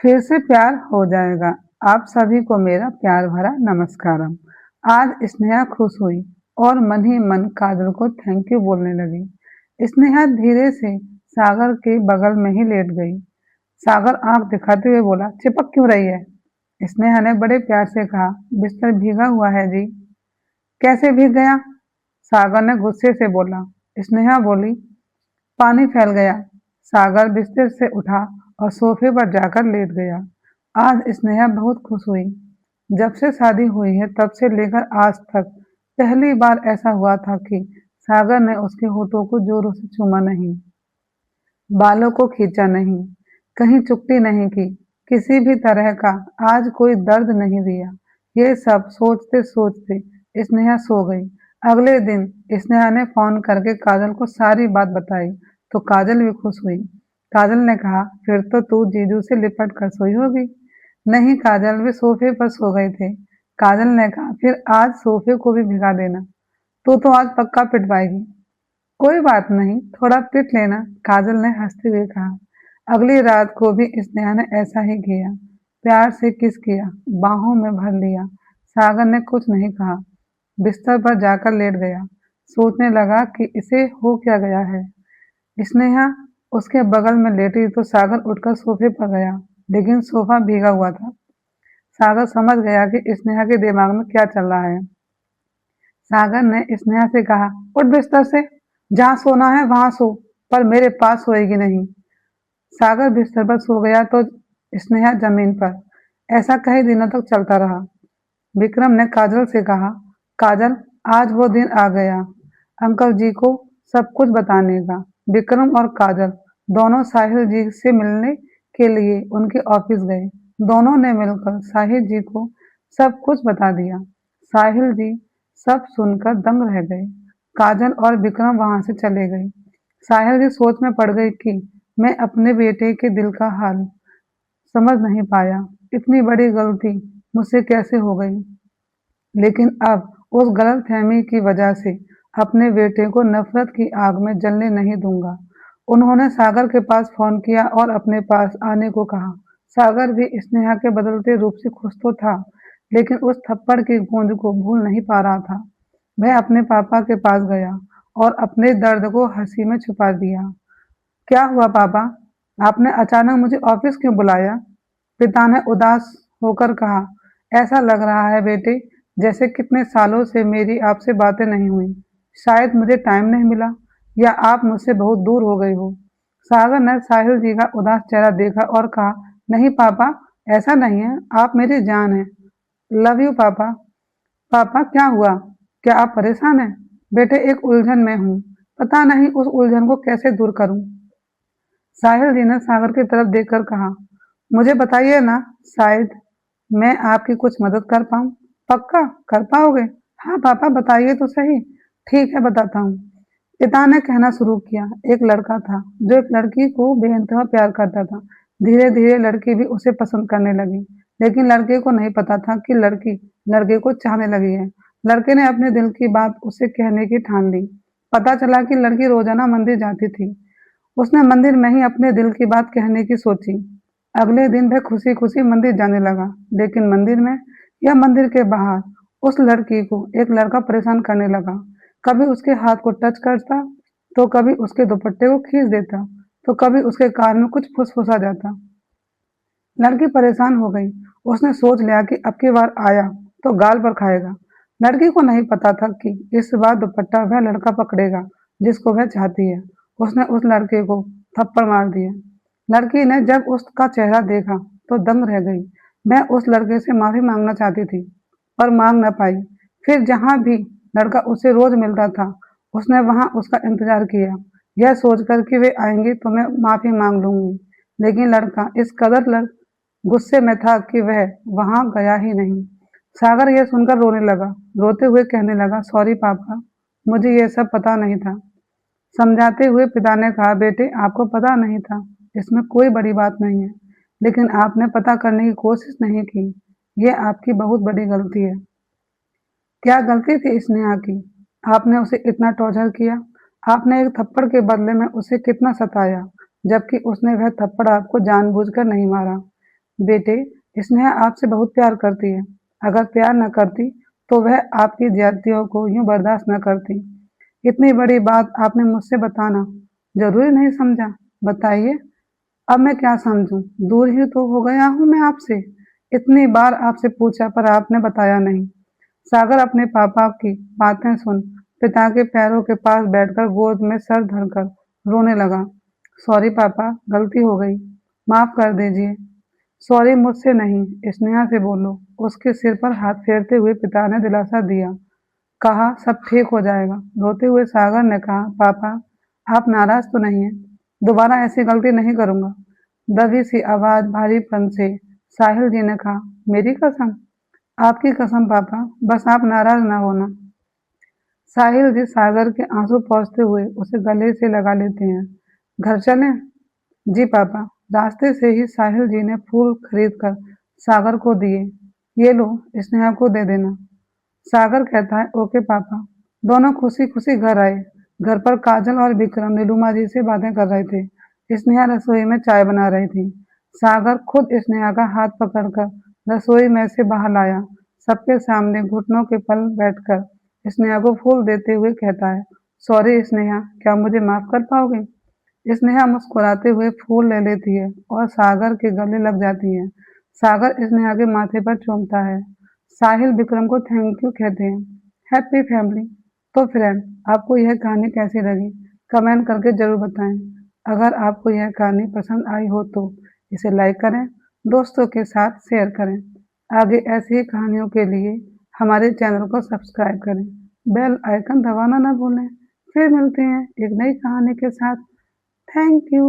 फिर से प्यार हो जाएगा। आप सभी को मेरा प्यार भरा नमस्कारम। आज स्नेहा खुश हुई और मन ही मन काजल को थैंक यू बोलने लगी। स्नेहा धीरे से सागर के बगल में ही लेट गई। सागर आंख दिखाते हुए बोला, चिपक क्यों रही है? स्नेहा ने बड़े प्यार से कहा, बिस्तर भीगा हुआ है जी। कैसे भीग गया? सागर ने गुस्से से बोला। स्नेहा बोली, पानी फैल गया। सागर बिस्तर से उठा और सोफे पर जाकर लेट गया। आज स्नेहा बहुत खुश हुई। जब से शादी हुई है तब से लेकर आज तक पहली बार ऐसा हुआ था कि सागर ने उसके होठों को जोरों से चूमा नहीं, बालों को खींचा नहीं, कहीं चुप्पी नहीं की, किसी भी तरह का आज कोई दर्द नहीं दिया। ये सब सोचते सोचते स्नेहा सो गई। अगले दिन स्नेहा ने फोन करके काजल को सारी बात बताई तो काजल भी खुश हुई। काजल ने कहा, फिर तो तू जीजू से लिपट कर सोई होगी। नहीं, काजल भी सोफे पर सो गए थे। काजल ने कहा, फिर आज सोफे को भी भिगा देना, तू तो आज पक्का पिटवाएगी। कोई बात नहीं, थोड़ा पिट लेना, काजल ने हंसते हुए कहा। अगली रात को भी स्नेहा ने ऐसा ही किया। प्यार से किस किया, बाहों में भर लिया। सागर ने कुछ नहीं कहा, बिस्तर पर जाकर लेट गया। सोचने लगा कि इसे हो क्या गया है। स्नेहा उसके बगल में लेटी तो सागर उठकर सोफे पर गया, लेकिन सोफा भीगा हुआ था। सागर समझ गया कि स्नेहा के दिमाग में क्या चल रहा है। सागर ने स्नेहा से कहा, उठ बिस्तर से, जहाँ सोना है वहां सो, पर मेरे पास सोएगी नहीं। सागर बिस्तर पर सो गया तो स्नेहा जमीन पर। ऐसा कई दिनों तक चलता रहा। विक्रम ने काजल से कहा, काजल, आज वो दिन आ गया अंकल जी को सब कुछ बताने का। विक्रम और काजल दोनों साहिल जी से मिलने के लिए उनके ऑफिस गए। दोनों ने मिलकर साहिल जी को सब कुछ बता दिया। साहिल जी सब सुनकर दंग रह गए। काजल और विक्रम वहां से चले गए। साहिल जी सोच में पड़ गई कि मैं अपने बेटे के दिल का हाल समझ नहीं पाया। इतनी बड़ी गलती मुझसे कैसे हो गई? लेकिन अब उस गलतफहमी की वजह से अपने बेटे को नफरत की आग में जलने नहीं दूंगा। उन्होंने सागर के पास फोन किया और अपने पास आने को कहा। सागर भी स्नेहा के बदलते रूप से खुश तो था, लेकिन उस थप्पड़ की गूंज को भूल नहीं पा रहा था। वह अपने पापा के पास गया और अपने दर्द को हंसी में छुपा दिया। क्या हुआ पापा? आपने अचानक मुझे ऑफिस क्यों बुलाया? पिता ने उदास होकर कहा, ऐसा लग रहा है बेटे जैसे कितने सालों से मेरी आपसे बातें नहीं हुई। शायद मुझे टाइम नहीं मिला या आप मुझसे बहुत दूर हो गए हो। सागर ने साहिल जी का उदास चेहरा देखा और कहा, नहीं पापा, ऐसा नहीं है, आप मेरी जान हैं। लव यू पापा। पापा क्या हुआ? क्या आप परेशान हैं? बेटे, एक उलझन में हूँ, पता नहीं उस उलझन को कैसे दूर करूं। साहिल जी ने सागर की तरफ देखकर कहा, मुझे बताइए ना, शायद मैं आपकी कुछ मदद कर पाऊं। पक्का कर पाओगे? हाँ पापा, बताइए तो सही। ठीक है, बताता हूँ। पिता ने कहना शुरू किया, एक लड़का था जो एक लड़की को बेइंतहा प्यार करता था। धीरे धीरे लड़की भी उसे पसंद करने लगी, लेकिन लड़के को नहीं पता था कि लड़की लड़के को चाहने लगी है। लड़के ने अपने दिल की बात उसे कहने की ठान ली। पता चला कि लड़की रोजाना मंदिर जाती थी। उसने मंदिर में ही अपने दिल की बात कहने की सोची। अगले दिन वह खुशी खुशी मंदिर जाने लगा, लेकिन मंदिर में या मंदिर के बाहर उस लड़की को एक लड़का परेशान करने लगा। कभी उसके हाथ को टच करता, तो कभी उसके दुपट्टे को खींच देता, तो कभी उसके कान में कुछ फुसफुसा जाता। लड़की परेशान हो गई। उसने सोच लिया कि अब की बार आया तो गाल पर खाएगा। लड़की को नहीं पता था कि इस बार दुपट्टा वह लड़का पकड़ेगा जिसको वह चाहती है। उसने उस लड़के को थप्पड़ मार दिया। लड़की ने जब उसका चेहरा देखा तो दंग रह गई। वह उस लड़के से माफी मांगना चाहती थी, पर मांग न पाई। फिर जहां भी लड़का उसे रोज मिलता था, उसने वहां उसका इंतजार किया, यह सोचकर कि वे आएंगे तो मैं माफी मांग लूंगी। लेकिन लड़का इस कदर गुस्से में था कि वह वहां गया ही नहीं। सागर यह सुनकर रोने लगा। रोते हुए कहने लगा, सॉरी पापा, मुझे यह सब पता नहीं था। समझाते हुए पिता ने कहा, बेटे, आपको पता नहीं था, इसमें कोई बड़ी बात नहीं है, लेकिन आपने पता करने की कोशिश नहीं की। यह आपकी बहुत बड़ी गलती है। क्या गलती थी स्नेहा की? आपने उसे इतना टॉर्चर किया। आपने एक थप्पड़ के बदले में उसे कितना सताया, जबकि उसने वह थप्पड़ आपको जानबूझकर नहीं मारा। बेटे, स्नेहा आपसे बहुत प्यार करती है। अगर प्यार न करती तो वह आपकी ज्यादतियों को यूं बर्दाश्त न करती। इतनी बड़ी बात आपने मुझसे बताना जरूरी नहीं समझा। बताइए, अब मैं क्या समझूं? दूर ही तो हो गया हूं मैं आपसे। इतनी बार आपसे पूछा पर आपने बताया नहीं। सागर अपने पापा की बातें सुन पिता के पैरों के पास बैठकर गोद में सर धरकर रोने लगा। सॉरी पापा, गलती हो गई, माफ कर दीजिए। सॉरी मुझसे नहीं, स्नेहा से बोलो। उसके सिर पर हाथ फेरते हुए पिता ने दिलासा दिया। कहा, सब ठीक हो जाएगा। रोते हुए सागर ने कहा, पापा आप नाराज तो नहीं हैं? दोबारा ऐसी गलती नहीं करूंगा। दबी सी आवाज भारीपन से साहिल जी ने कहा, मेरी कसम? आपकी कसम पापा, बस आप नाराज ना होना। साहिल जी सागर के आंसू पोंछते हुए उसे गले से लगा लेते हैं। घर चलें? जी पापा। रास्ते से ही साहिल जी ने फूल खरीद कर सागर को दिए। ये लो, स्नेहा को दे देना। सागर कहता है, ओके पापा। दोनों खुशी खुशी घर आए। घर पर काजल और विक्रम नीलुमा जी से बातें कर रहे थे। स्नेहा रसोई में चाय बना रही थी। सागर खुद स्नेहा का हाथ पकड़कर रसोई में से बाहर लाया। सबके सामने घुटनों के पल बैठकर स्नेहा को फूल देते हुए कहता है, सॉरी स्नेहा, क्या मुझे माफ कर पाओगे? स्नेहा मुस्कुराते हुए फूल ले लेती है और सागर के गले लग जाती है। सागर स्नेहा के माथे पर चूमता है। साहिल विक्रम को थैंक यू कहते हैं। Happy family. तो फ्रेंड, आपको यह कहानी कैसी लगी? कमेंट करके जरूर बताएं। अगर आपको यह कहानी पसंद आई हो तो इसे लाइक करें, दोस्तों के साथ शेयर करें। आगे ऐसी ही कहानियों के लिए हमारे चैनल को सब्सक्राइब करें। बेल आइकन दबाना ना भूलें। फिर मिलते हैं एक नई कहानी के साथ। Thank you.